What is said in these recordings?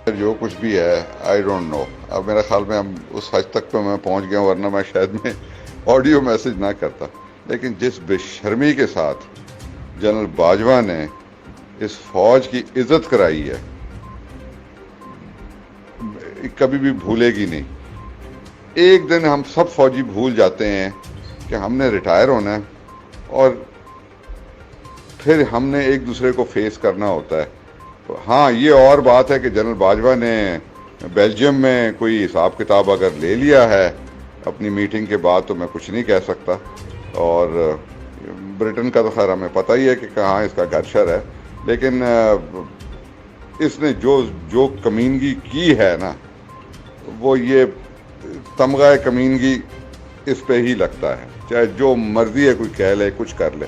जो कुछ भी है आई डोंट नो। अब मेरा ख्याल में हम उस हद तक पे मैं पहुंच गया हूं, वरना मैं शायद में ऑडियो मैसेज ना करता। लेकिन जिस बेशर्मी के साथ जनरल बाजवा ने इस फौज की इज्जत कराई है, कभी भी भूलेगी नहीं। एक दिन हम सब फौजी भूल जाते हैं कि हमने रिटायर होना है और फिर हमने एक दूसरे को फेस करना होता है। तो हाँ, ये और बात है कि जनरल बाजवा ने बेल्जियम में कोई हिसाब किताब अगर ले लिया है अपनी मीटिंग के बाद, तो मैं कुछ नहीं कह सकता। और ब्रिटेन का तो खैर हमें पता ही है कि कहाँ इसका घर शर है। लेकिन इसने जो जो कमीनगी की है ना, वो ये तमगा कमीनगी इस पे ही लगता है। चाहे जो मर्जी है कोई कह ले, कुछ कर ले,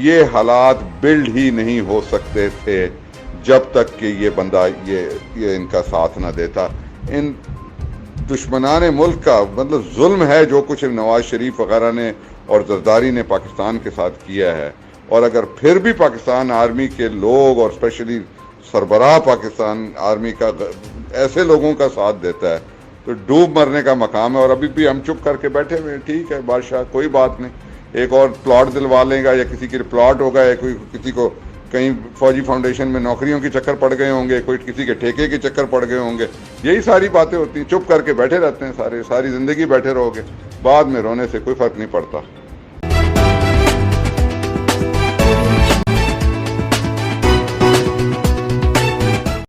ये हालात बिल्ड ही नहीं हो सकते थे जब तक कि ये बंदा ये इनका साथ ना देता। इन दुश्मनाने मुल्क का मतलब जुल्म है जो कुछ नवाज शरीफ वगैरह ने और जरदारी ने पाकिस्तान के साथ किया है। और अगर फिर भी पाकिस्तान आर्मी के लोग और स्पेशली सरबराह पाकिस्तान आर्मी का ऐसे लोगों का साथ देता है, तो डूब मरने का मकाम है। और अभी भी हम चुप करके बैठे हुए हैं। ठीक है बादशाह, कोई बात नहीं, एक और प्लॉट दिलवा लेगा या किसी के प्लॉट होगा या कोई किसी को कहीं फौजी फाउंडेशन में नौकरियों के चक्कर पड़ गए होंगे, कोई किसी के ठेके के चक्कर पड़ गए होंगे। यही सारी बातें होती हैं। चुप करके बैठे रहते हैं, सारी ज़िंदगी बैठे रहोगे, बाद में रोने से कोई फ़र्क नहीं पड़ता।